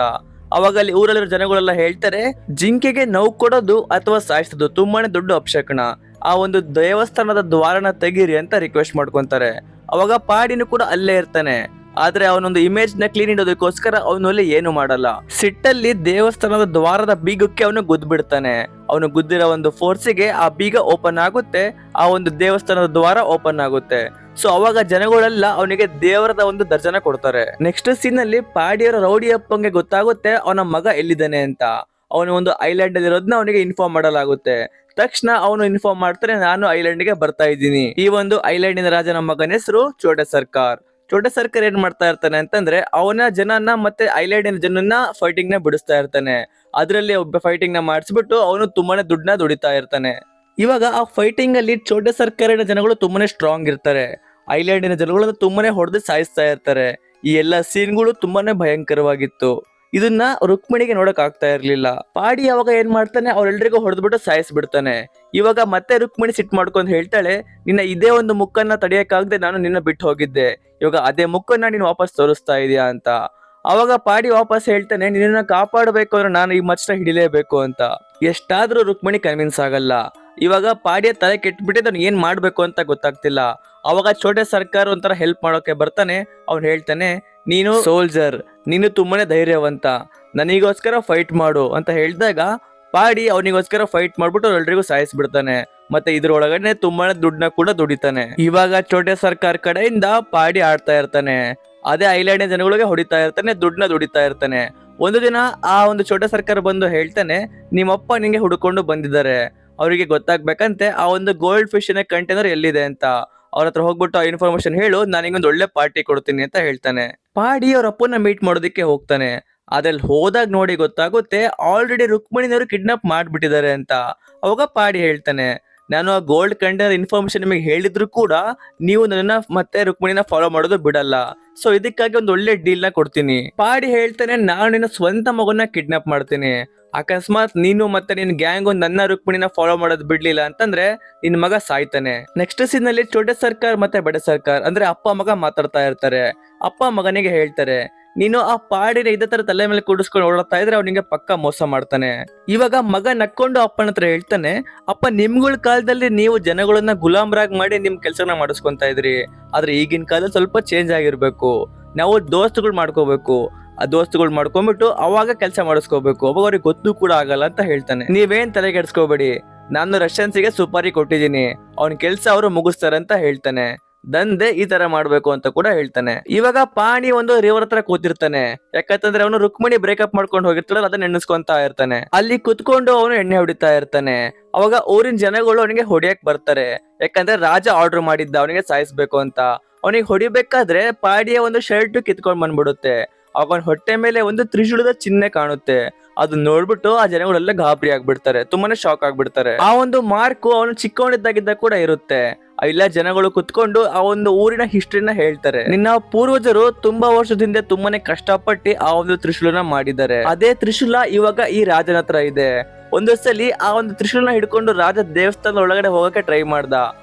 ಅವಾಗ ಅಲ್ಲಿ ಊರಲ್ಲಿರೋ ಜನಗಳೆಲ್ಲ ಹೇಳ್ತಾರೆ, ಜಿಂಕೆಗೆ ನೋವು ಕೊಡೋದು ಅಥವಾ ಸಾಯಿಸೋದು ತುಂಬಾನೇ ದೊಡ್ಡ ಅಪಶಕನ. ಆ ಒಂದು ದೇವಸ್ಥಾನದ ದ್ವಾರನ ತೆಗೀರಿ ಅಂತ ರಿಕ್ವೆಸ್ಟ್ ಮಾಡ್ಕೊಂತಾರೆ. ಅವಾಗ ಪಾಡಿನೂ ಕೂಡ ಅಲ್ಲೇ ಇರ್ತಾನೆ. ಆದ್ರೆ ಅವನೊಂದು ಇಮೇಜ್ ನ ಕ್ಲೀನ್ ಇಡೋದಕ್ಕೋಸ್ಕರ ಅವನು ಅಲ್ಲಿ ಏನು ಮಾಡಲ್ಲ. ಸಿಟ್ಟಲ್ಲಿ ದೇವಸ್ಥಾನದ ದ್ವಾರದ ಬೀಗಕ್ಕೆ ಅವನು ಗುದ್ದು ಬಿಡ್ತಾನೆ. ಅವನು ಗುದ್ದಿರೋ ಒಂದು ಫೋರ್ಸಿಗೆ ಆ ಬೀಗ ಓಪನ್ ಆಗುತ್ತೆ. ಆ ಒಂದು ದೇವಸ್ಥಾನದ ದ್ವಾರ ಓಪನ್ ಆಗುತ್ತೆ. ಸೊ ಅವಾಗ ಜನಗಳೆಲ್ಲ ಅವನಿಗೆ ದೇವರದ ಒಂದು ದರ್ಶನ ಕೊಡ್ತಾರೆ. ನೆಕ್ಸ್ಟ್ ಸೀನ್ ಅಲ್ಲಿ ಪಾಡಿಯವರ ರೌಡಿ ಅಪ್ಪಂಗೆ ಗೊತ್ತಾಗುತ್ತೆ ಅವನ ಮಗ ಎಲ್ಲಿದ್ದಾನೆ ಅಂತ. ಅವನು ಒಂದು ಐಲ್ಯಾಂಡ್ ಅಲ್ಲಿ ಇರೋದನ್ನ ಅವನಿಗೆ ಇನ್ಫಾರ್ಮ್ ಮಾಡಲಾಗುತ್ತೆ. ತಕ್ಷಣ ಅವನು ಇನ್ಫಾರ್ಮ್ ಮಾಡ್ತಾನೆ, ನಾನು ಐಲ್ಯಾಂಡ್ ಗೆ ಬರ್ತಾ ಇದ್ದೀನಿ. ಈ ಒಂದು ಐಲ್ಯಾಂಡಿನ ರಾಜನ ಮಗನ ಹೆಸರು ಚೋಟ ಸರ್ಕಾರ್. ಚೋಟ ಸರ್ಕಾರ್ ಏನ್ ಮಾಡ್ತಾ ಇರ್ತಾನೆ ಅಂತಂದ್ರೆ, ಅವನ ಜನನ ಮತ್ತೆ ಐಲ್ಯಾಂಡಿನ ಜನನ್ನ ಫೈಟಿಂಗ್ ನ ಬಿಡಿಸ್ತಾ ಇರ್ತಾನೆ. ಅದ್ರಲ್ಲಿ ಒಬ್ಬ ಫೈಟಿಂಗ್ ನ ಮಾಡಿಸ್ಬಿಟ್ಟು ಅವನು ತುಂಬಾನೇ ದುಡ್ಡನ್ನ ದುಡಿತಾ ಇರ್ತಾನೆ. ಇವಾಗ ಆ ಫೈಟಿಂಗ್ ಅಲ್ಲಿ ಚೋಟ ಸರ್ಕಾರಿನ ಜನಗಳು ತುಂಬಾನೇ ಸ್ಟ್ರಾಂಗ್ ಇರ್ತಾರೆ. ಐಲ್ಯಾಂಡಿನ ಜನಗಳು ತುಂಬಾನೇ ಹೊಡೆದು ಸಾಯಿಸ್ತಾ ಇರ್ತಾರೆ. ಈ ಎಲ್ಲಾ ಸೀನ್ಗಳು ತುಂಬಾನೇ ಭಯಂಕರವಾಗಿತ್ತು. ಇದನ್ನ ರುಕ್ಮಿಣಿಗೆ ನೋಡಕ್ ಆಗ್ತಾ ಇರ್ಲಿಲ್ಲ. ಪಾಡಿ ಅವಾಗ ಏನ್ ಮಾಡ್ತಾನೆ, ಅವ್ರೆಲ್ರಿಗೂ ಹೊಡೆದ್ಬಿಟ್ಟು ಸಾಯಿಸ್ಬಿಡ್ತಾನೆ. ಇವಾಗ ಮತ್ತೆ ರುಕ್ಮಿಣಿ ಸಿಟ್ ಮಾಡ್ಕೊಂಡು ಹೇಳ್ತಾಳೆ, ನಿನ್ನ ಇದೇ ಒಂದು ಮುಕ್ಕನ್ನ ತಡೆಯಕ್ಕಾಗದೆ ನಾನು ನಿನ್ನ ಬಿಟ್ಟು ಹೋಗಿದ್ದೆ, ಇವಾಗ ಅದೇ ಮುಕ್ಕನ್ನ ನೀನು ವಾಪಸ್ ತೋರಿಸ್ತಾ ಇದೀಯಾ ಅಂತ. ಅವಾಗ ಪಾಡಿ ವಾಪಸ್ ಹೇಳ್ತಾನೆ, ನಿನ್ನ ಕಾಪಾಡಬೇಕು ಅಂದ್ರೆ ನಾನು ಈ ಮಚ್ಚನ ಹಿಡಿಲೇಬೇಕು ಅಂತ. ಎಷ್ಟಾದ್ರೂ ರುಕ್ಮಿಣಿ ಕನ್ವಿನ್ಸ್ ಆಗಲ್ಲ. ಇವಾಗ ಪಾಡಿಯ ತಲೆ ಕೆಟ್ಬಿಟ್ಟಿದ್ದು ಅವ್ನು ಏನ್ ಮಾಡ್ಬೇಕು ಅಂತ ಗೊತ್ತಾಗ್ತಿಲ್ಲ. ಅವಾಗ ಚೋಟ ಸರ್ಕಾರ ಒಂಥರ ಹೆಲ್ಪ್ ಮಾಡೋಕೆ ಬರ್ತಾನೆ. ಅವ್ನು ಹೇಳ್ತಾನೆ, ನೀನು ಸೋಲ್ಜರ್, ನೀನು ತುಂಬಾನೇ ಧೈರ್ಯವಂತ, ನನಗೋಸ್ಕರ ಫೈಟ್ ಮಾಡು ಅಂತ ಹೇಳಿದಾಗ ಪಾಡಿ ಅವನಿಗೋಸ್ಕರ ಫೈಟ್ ಮಾಡ್ಬಿಟ್ಟು ಎಲ್ರಿಗೂ ಸಾಯಿಸ್ಬಿಡ್ತಾನೆ. ಮತ್ತೆ ಇದ್ರೊಳಗಡೆ ತುಂಬಾನೇ ದುಡ್ಡನ್ನ ಕೂಡ ದುಡಿತಾನೆ. ಇವಾಗ ಚೋಟ ಸರ್ಕಾರ ಕಡೆಯಿಂದ ಪಾಡಿ ಆಡ್ತಾ ಇರ್ತಾನೆ. ಅದೇ ಐಲ್ಯಾಂಡಿನ ಜನಗಳಿಗೆ ಹೊಡಿತಾ ಇರ್ತಾನೆ, ದುಡ್ಡನ್ನ ದುಡಿತಾ ಇರ್ತಾನೆ. ಒಂದು ದಿನ ಆ ಒಂದು ಚೋಟ ಸರ್ಕಾರ ಬಂದು ಹೇಳ್ತಾನೆ, ನಿಮ್ಮಪ್ಪ ನಿಂಗೆ ಹುಡುಕೊಂಡು ಬಂದಿದ್ದಾರೆ, ಅವರಿಗೆ ಗೊತ್ತಾಗ್ಬೇಕಂತೆ ಆ ಒಂದು ಗೋಲ್ಡ್ ಫಿಶ್ ನ ಕಂಟೈನರ್ ಎಲ್ಲಿದೆ ಅಂತ. ಅವ್ರ ಹತ್ರ ಹೋಗ್ಬಿಟ್ಟು ಆ ಇನ್ಫಾರ್ಮೇಶನ್ ಹೇಳು, ನಾನಿಗೊಂದು ಒಳ್ಳೆ ಪಾರ್ಟಿ ಕೊಡ್ತೀನಿ ಅಂತ ಹೇಳ್ತಾನೆ. ಪಾಡಿ ಅವ್ರ ಅಪ್ಪನ ಮೀಟ್ ಮಾಡೋದಕ್ಕೆ ಹೋಗ್ತಾನೆ. ಅದ್ರಲ್ಲಿ ಹೋದಾಗ ನೋಡಿ ಗೊತ್ತಾಗುತ್ತೆ, ಆಲ್ರೆಡಿ ರುಕ್ಮಿಣಿನವರು ಕಿಡ್ನಾಪ್ ಮಾಡ್ಬಿಟ್ಟಿದ್ದಾರೆ ಅಂತ. ಅವಾಗ ಪಾಡಿ ಹೇಳ್ತಾನೆ, ನಾನು ಆ ಗೋಲ್ಡ್ ಕಂಟೈನರ್ ಇನ್ಫಾರ್ಮೇಶನ್ ನಿಮಗೆ ಹೇಳಿದ್ರು ಕೂಡ ನೀವು ನನ್ನ ಮತ್ತೆ ರುಕ್ಮಿಣಿನ ಫಾಲೋ ಮಾಡೋದು ಬಿಡಲ್ಲ. ಸೊ ಇದಕ್ಕಾಗಿ ಒಂದು ಒಳ್ಳೆ ಡೀಲ್ ನ ಕೊಡ್ತೀನಿ. ಪಾಡಿ ಹೇಳ್ತಾನೆ, ನಾನು ನಿನ್ನ ಸ್ವಂತ ಮಗನ ಕಿಡ್ನಾಪ್ ಮಾಡ್ತೀನಿ. ಅಕಸ್ಮಾತ್ ನೀನು ಮತ್ತೆ ನಿನ್ ಗ್ಯಾಂಗ್ ನನ್ನ ರುಕ್ಮಿಣಿನ ಫಾಲೋ ಮಾಡೋದು ಬಿಡ್ಲಿಲ್ಲ ಅಂತಂದ್ರೆ ನಿನ್ ಮಗ ಸಾಯ್ತಾನೆ. ನೆಕ್ಸ್ಟ್ ಸೀನ್ ನಲ್ಲಿ ಚೋಟ ಸರ್ಕಾರ್ ಮತ್ತೆ ಬಡ ಸರ್ಕಾರ್ ಅಂದ್ರೆ ಅಪ್ಪ ಮಗ ಮಾತಾಡ್ತಾ ಇರ್ತಾರೆ. ಅಪ್ಪ ಮಗನಿಗೆ ಹೇಳ್ತಾರೆ, ನೀನು ಆ ಪಾಡಿನ ಇದೇ ತರ ತಲೆ ಮೇಲೆ ಕೂಡಿಸ್ಕೊಂಡು ಓಡಾಡ್ತಾ ಇದ್ರೆ ಅವ್ನಿಗೆ ಪಕ್ಕ ಮೋಸ ಮಾಡ್ತಾನೆ. ಇವಾಗ ಮಗ ನಕ್ಕೊಂಡು ಅಪ್ಪನ ಹತ್ರ ಹೇಳ್ತಾನೆ, ಅಪ್ಪ ನಿಮ್ಗಳ ಕಾಲದಲ್ಲಿ ನೀವು ಜನಗಳನ್ನ ಗುಲಾಮ್ರಾಗ್ ಮಾಡಿ ನಿಮ್ ಕೆಲ್ಸನ ಮಾಡಿಸ್ಕೊಂತ ಇದ್ರಿ, ಆದ್ರೆ ಈಗಿನ ಕಾಲದಲ್ಲಿ ಸ್ವಲ್ಪ ಚೇಂಜ್ ಆಗಿರ್ಬೇಕು. ನಾವು ದೋಸ್ತುಗಳು ಮಾಡ್ಕೋಬೇಕು, ಆ ದೋಸ್ತುಗಳು ಮಾಡ್ಕೊಂಡ್ಬಿಟ್ಟು ಅವಾಗ ಕೆಲಸ ಮಾಡಿಸ್ಕೋಬೇಕು, ಅವಾಗ ಅವ್ರಿಗೆ ಗೊತ್ತು ಕೂಡ ಆಗಲ್ಲ ಅಂತ ಹೇಳ್ತಾನೆ. ನೀವೇನ್ ತಲೆ ಕೆಡ್ಸ್ಕೋಬೇಡಿ, ನಾನು ರಷ್ಯನ್ಸಿಗೆ ಸುಪಾರಿ ಕೊಟ್ಟಿದ್ದೀನಿ, ಅವ್ನ ಕೆಲ್ಸ ಅವರು ಮುಗಿಸ್ತಾರೆ ಅಂತ ಹೇಳ್ತಾನೆ. ದಂಧೆ ಈ ತರ ಮಾಡ್ಬೇಕು ಅಂತ ಕೂಡ ಹೇಳ್ತಾನೆ. ಇವಾಗ ಪಾಣಿ ಒಂದು ರಿವರ್ ಹತ್ರ ಕೂತಿರ್ತಾನೆ. ಯಾಕಂತಂದ್ರೆ ಅವನು ರುಕ್ಮಿಣಿ ಬ್ರೇಕಪ್ ಮಾಡ್ಕೊಂಡು ಹೋಗಿರ್ತಾರಲ್ಲ, ಅದನ್ನ ನೆನೆಸ್ಕೊಂತಾ ಇರ್ತಾನೆ. ಅಲ್ಲಿ ಕುತ್ಕೊಂಡು ಅವನು ಎಣ್ಣೆ ಹೊಡಿತಾ ಇರ್ತಾನೆ. ಅವಾಗ ಊರಿನ ಜನಗಳು ಅವನಿಗೆ ಹೊಡಿಯಕ್ ಬರ್ತಾರೆ. ಯಾಕಂದ್ರೆ ರಾಜ ಆರ್ಡರ್ ಮಾಡಿದ್ದ ಅವನಿಗೆ ಸಾಯಿಸ್ಬೇಕು ಅಂತ. ಅವನಿಗೆ ಹೊಡಿಬೇಕಾದ್ರೆ ಪಾಡಿಯ ಒಂದು ಶರ್ಟ್ ಕಿತ್ಕೊಂಡ್ ಬಂದ್ಬಿಡುತ್ತೆ. ಅವನ ಹೊಟ್ಟೆ ಮೇಲೆ ಒಂದು ತ್ರಿಶೂಲದ ಚಿಹ್ನೆ ಕಾಣುತ್ತೆ. ಅದನ್ನ ನೋಡ್ಬಿಟ್ಟು ಆ ಜನಗಳೆಲ್ಲ ಗಾಬರಿ ಆಗ್ಬಿಡ್ತಾರೆ, ತುಂಬಾನೇ ಶಾಕ್ ಆಗ್ಬಿಡ್ತಾರೆ. ಆ ಒಂದು ಮಾರ್ಕ್ ಅವನು ಚಿಕ್ಕವನಿದ್ದಾಗಿದ್ದ ಕೂಡ ಇರುತ್ತೆ. ಎಲ್ಲ ಜನಗಳು ಕುತ್ಕೊಂಡು ಆ ಒಂದು ಊರಿನ ಹಿಸ್ಟ್ರಿನ ಹೇಳ್ತಾರೆ. ನಿನ್ನ ಪೂರ್ವಜರು ತುಂಬಾ ವರ್ಷದಿಂದ ತುಂಬಾನೇ ಕಷ್ಟಪಟ್ಟು ಆ ಒಂದು ತ್ರಿಶೂಲನ ಮಾಡಿದ್ದಾರೆ. ಅದೇ ತ್ರಿಶೂಲ ಇವಾಗ ಈ ರಾಜನ ಹತ್ರ ಇದೆ. ಒಂದು ಸಲಿ ಆ ಒಂದು ತ್ರಿಶೂಲನ ಹಿಡ್ಕೊಂಡು ರಾಜ ದೇವಸ್ಥಾನದ ಒಳಗಡೆ ಹೋಗಕ್ಕೆ ಟ್ರೈ ಮಾಡ್ದ.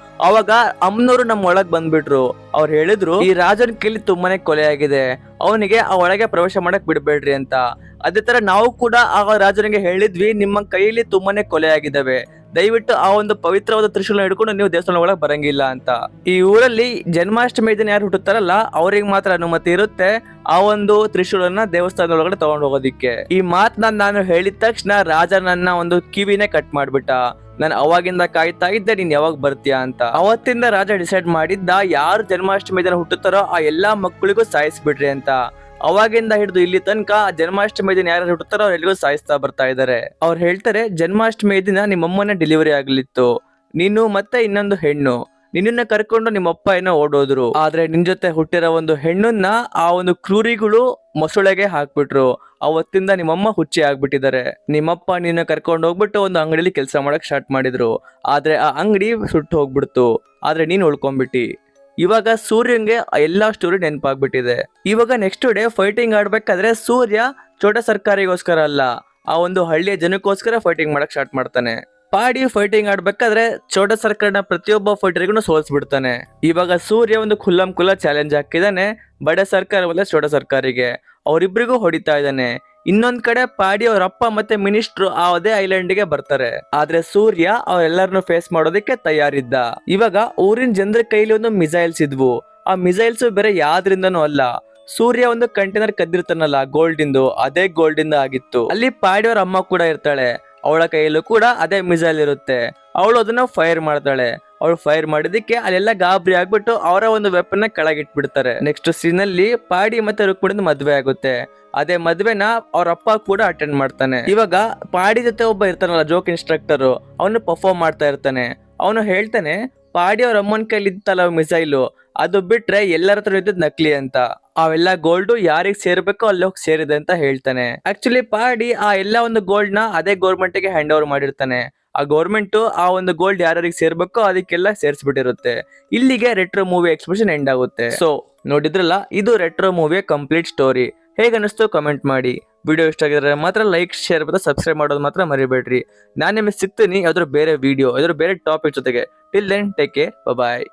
ಅವಾಗ ಅಮ್ಮನವರು ನಮ್ಮ ಒಳಗ್ ಬಂದ್ಬಿಟ್ರು. ಅವ್ರು ಹೇಳಿದ್ರು, ಈ ರಾಜನ ಕೈಲಿ ತುಂಬಾನೇ ಕೊಲೆ ಆಗಿದೆ, ಅವನಿಗೆ ಆ ಒಳಗೆ ಪ್ರವೇಶ ಮಾಡಕ್ ಬಿಡ್ಬೇಡ್ರಿ ಅಂತ. ಅದೇ ತರ ನಾವು ಕೂಡ ಆ ರಾಜನಿಗೆ ಹೇಳಿದ್ವಿ, ನಿಮ್ಮ ಕೈಯಲ್ಲಿ ತುಂಬಾನೇ ಕೊಲೆ ಆಗಿದ್ದಾವೆ, ದಯವಿಟ್ಟು ಆ ಒಂದು ಪವಿತ್ರವಾದ ತ್ರಿಶೂಲ ಹಿಡ್ಕೊಂಡು ನೀವು ದೇವಸ್ಥಾನ ಒಳಗೆ ಬರಂಗಿಲ್ಲ ಅಂತ. ಈ ಊರಲ್ಲಿ ಜನ್ಮಾಷ್ಟಮಿ ದಿನ ಯಾರು ಹುಟ್ಟುತ್ತಾರಲ್ಲ ಅವ್ರಿಗೆ ಮಾತ್ರ ಅನುಮತಿ ಇರುತ್ತೆ ಆ ಒಂದು ತ್ರಿಶೂಲನ ದೇವಸ್ಥಾನದ ಒಳಗಡೆ ತಗೊಂಡು ಹೋಗೋದಿಕ್ಕೆ. ಈ ಮಾತನ್ನ ನಾನು ಹೇಳಿದ ತಕ್ಷಣ ರಾಜ ನನ್ನ ಒಂದು ಕಿವಿನೇ ಕಟ್ ಮಾಡ್ಬಿಟ್ಟ. ನಾನು ಅವಾಗಿಂದ ಕಾಯ್ತಾ ಇದ್ದೆ ನೀನ್ ಯಾವಾಗ ಬರ್ತೀಯಾ ಅಂತ. ಅವತ್ತಿಂದ ರಾಜ ಡಿಸೈಡ್ ಮಾಡಿದ್ದ, ಯಾರು ಜನ್ಮಾಷ್ಟಮಿ ದಿನ ಹುಟ್ಟುತ್ತಾರೋ ಆ ಎಲ್ಲಾ ಮಕ್ಕಳಿಗೂ ಸಾಯಿಸ್ಬಿಡ್ರಿ ಅಂತ. ಅವಾಗಿಂದ ಹಿಡಿದು ಇಲ್ಲಿ ತನಕ ಜನ್ಮಾಷ್ಟಮಿ ದಿನ ಯಾರು ಹುಟ್ಟುತ್ತಾರೋ ಅವ್ರೆಲ್ರಿಗೂ ಸಾಯಿಸ್ತಾ ಬರ್ತಾ ಇದಾರೆ. ಅವ್ರು ಹೇಳ್ತಾರೆ, ಜನ್ಮಾಷ್ಟಮಿ ದಿನ ನಿಮ್ಮಮ್ಮನ ಡೆಲಿವರಿ ಆಗ್ಲಿತ್ತು, ನೀನು ಮತ್ತೆ ಇನ್ನೊಂದು ಹೆಣ್ಣು, ನಿನ್ನ ಕರ್ಕೊಂಡು ನಿಮ್ಮಪ್ಪ ಏನೋ ಓಡೋದ್ರು. ಆದ್ರೆ ನಿನ್ ಜೊತೆ ಹುಟ್ಟಿರೋ ಒಂದು ಹೆಣ್ಣನ್ನ ಆ ಒಂದು ಕ್ರೂರಿಗಳು ಮೊಸಳೆಗೆ ಹಾಕ್ಬಿಟ್ರು. ಅವತ್ತಿಂದ ನಿಮ್ಮಮ್ಮ ಹುಚ್ಚಿ ಆಗ್ಬಿಟ್ಟಿದ್ದಾರೆ. ನಿಮ್ಮಪ್ಪ ನಿನ್ನ ಕರ್ಕೊಂಡು ಹೋಗ್ಬಿಟ್ಟು ಒಂದು ಅಂಗಡಿಲಿ ಕೆಲಸ ಮಾಡಕ್ ಸ್ಟಾರ್ಟ್ ಮಾಡಿದ್ರು. ಆದ್ರೆ ಆ ಅಂಗಡಿ ಸುಟ್ಟು ಹೋಗ್ಬಿಡ್ತು, ಆದ್ರೆ ನೀನ್ ಉಳ್ಕೊಂಡ್ಬಿಟ್ಟಿ. ಇವಾಗ ಸೂರ್ಯಂಗೆ ಎಲ್ಲಾ ಸ್ಟೋರಿ ನೆನಪಾಗ್ಬಿಟ್ಟಿದೆ. ಇವಾಗ ನೆಕ್ಸ್ಟ್ ಡೇ ಫೈಟಿಂಗ್ ಆಡ್ಬೇಕಾದ್ರೆ ಸೂರ್ಯ ಚೋಟ ಸರ್ಕಾರಿಗೋಸ್ಕರ ಅಲ್ಲ, ಆ ಒಂದು ಹಳ್ಳಿಯ ಜನಕ್ಕೋಸ್ಕರ ಫೈಟಿಂಗ್ ಮಾಡಕ್ ಸ್ಟಾರ್ಟ್ ಮಾಡ್ತಾನೆ. ಪಾಡಿ ಫೈಟಿಂಗ್ ಆಡ್ಬೇಕಾದ್ರೆ ಚೋಟ ಸರ್ಕಾರನ ಪ್ರತಿಯೊಬ್ಬ ಫೈಟರ್ಗೂ ಸೋಲ್ಸ್ಬಿಡ್ತಾನೆ. ಇವಾಗ ಸೂರ್ಯ ಒಂದು ಖುಲ್ಲಂ ಖುಲ್ಲ ಚಾಲೆಂಜ್ ಹಾಕಿದಾನೆ ಬಡ ಸರ್ಕಾರ ಮತ್ತೆ ಚೋಟ ಸರ್ಕಾರಿಗೆ. ಅವರಿಬ್ರಿಗೂ ಹೊಡಿತಾ ಇದ್ದಾನೆ. ಇನ್ನೊಂದ್ ಕಡೆ ಪಾಡಿ ಅವ್ರ ಅಪ್ಪ ಮತ್ತೆ ಮಿನಿಸ್ಟ್ರು ಅದೇ ಐಲ್ಯಾಂಡ್ಗೆ ಬರ್ತಾರೆ. ಆದ್ರೆ ಸೂರ್ಯ ಅವರೆಲ್ಲರನ್ನು ಫೇಸ್ ಮಾಡೋದಕ್ಕೆ ತಯಾರಿದ್ದ. ಇವಾಗ ಊರಿನ ಜನರ ಕೈಲಿ ಒಂದು ಮಿಸೈಲ್ಸ್ ಇದ್ವು. ಆ ಮಿಸೈಲ್ಸ್ ಬೇರೆ ಯಾವ್ದ್ರಿಂದನೂ ಅಲ್ಲ, ಸೂರ್ಯ ಒಂದು ಕಂಟೈನರ್ ಕದ್ದಿರ್ತಾನಲ್ಲ ಗೋಲ್ಡ್ ಇಂದು, ಅದೇ ಗೋಲ್ಡ್ ಇಂದ ಆಗಿತ್ತು. ಅಲ್ಲಿ ಪಾಡಿ ಅವ್ರ ಅಮ್ಮ ಕೂಡ ಇರ್ತಾಳೆ, ಅವಳ ಕೈಯಲ್ಲೂ ಕೂಡ ಅದೇ ಮಿಸೈಲ್ ಇರುತ್ತೆ. ಅವಳು ಅದನ್ನ ಫೈರ್ ಮಾಡ್ತಾಳೆ. ಅವ್ರು ಫೈರ್ ಮಾಡಿದಕ್ಕೆ ಅಲ್ಲೆಲ್ಲ ಗಾಬರಿ ಆಗ್ಬಿಟ್ಟು ಅವರ ಒಂದು ವೆಪನ್ ನ ಕೆಳಗಿಟ್ಬಿಡ್ತಾರೆ. ನೆಕ್ಸ್ಟ್ ಸೀನ್ ಅಲ್ಲಿ ಪಾಡಿ ಮತ್ತೆ ರುಕ್ಮಿಣಿಂದ ಮದ್ವೆ ಆಗುತ್ತೆ. ಅದೇ ಮದ್ವೆನ ಅವ್ರ ಅಪ್ಪ ಕೂಡ ಅಟೆಂಡ್ ಮಾಡ್ತಾನೆ. ಇವಾಗ ಪಾಡಿ ಜೊತೆ ಒಬ್ಬ ಇರ್ತಾನಲ್ಲ ಜೋಕ್ ಇನ್ಸ್ಟ್ರಕ್ಟರ್, ಅವನು ಪರ್ಫಾರ್ಮ್ ಮಾಡ್ತಾ ಇರ್ತಾನೆ. ಅವನು ಹೇಳ್ತಾನೆ ಪಾಡಿ ಅವ್ರ ಅಮ್ಮನ ಕೈಲಿ ಇತ್ತಲ್ಲ ಮಿಸೈಲು, ಅದು ಬಿಟ್ರೆ ಎಲ್ಲರ ಹತ್ರ ಇದ್ದದ್ ನಕಲಿ ಅಂತ. ಅವೆಲ್ಲ ಗೋಲ್ಡ್ ಯಾರಿಗ್ ಸೇರ್ಬೇಕೋ ಅಲ್ಲಿ ಹೋಗಿ ಸೇರಿದೆ ಅಂತ ಹೇಳ್ತಾನೆ. ಆಕ್ಚುಲಿ ಪಾಡಿ ಆ ಎಲ್ಲ ಒಂದು ಗೋಲ್ಡ್ ನ ಅದೇ ಗೌರ್ಮೆಂಟ್ ಗೆ ಹ್ಯಾಂಡ್ ಓವರ್ ಮಾಡಿರ್ತಾನೆ. ಆ ಗೌರ್ಮೆಂಟ್ ಆ ಒಂದು ಗೋಲ್ಡ್ ಯಾರಿಗೆ ಸೇರ್ಬೇಕೋ ಅದಕ್ಕೆಲ್ಲ ಸೇರ್ಸ್ಬಿಟ್ಟಿರುತ್ತೆ. ಇಲ್ಲಿಗೆ ರೆಟ್ರೋ ಮೂವಿ ಎಕ್ಸ್ಪ್ರೆಷನ್ ಎಂಡ್ ಆಗುತ್ತೆ. ಸೊ ನೋಡಿದ್ರಲ್ಲ, ಇದು ರೆಟ್ರೋ ಮೂವಿಯ ಕಂಪ್ಲೀಟ್ ಸ್ಟೋರಿ. ಹೇಗೆ ಅನಿಸ್ತು ಕಮೆಂಟ್ ಮಾಡಿ. ವಿಡಿಯೋ ಇಷ್ಟ ಆಗಿದ್ರೆ ಮಾತ್ರ ಲೈಕ್, ಶೇರ್ ಮತ್ತೆ ಸಬ್ಸ್ಕ್ರೈಬ್ ಮಾಡೋದು ಮಾತ್ರ ಮರಿಬೇಡ್ರಿ. ನಾನು ನಿಮಗೆ ಸಿಗ್ತೀನಿ ಯಾವ್ದಾದ್ರು ಬೇರೆ ವಿಡಿಯೋ, ಯಾವ್ದಾದ್ರು ಬೇರೆ ಟಾಪಿಕ್ ಜೊತೆಗೆ. ಟಿಲ್ ದೆನ್ ಟೇಕ್ ಕೇರ್, ಬಾಯ್.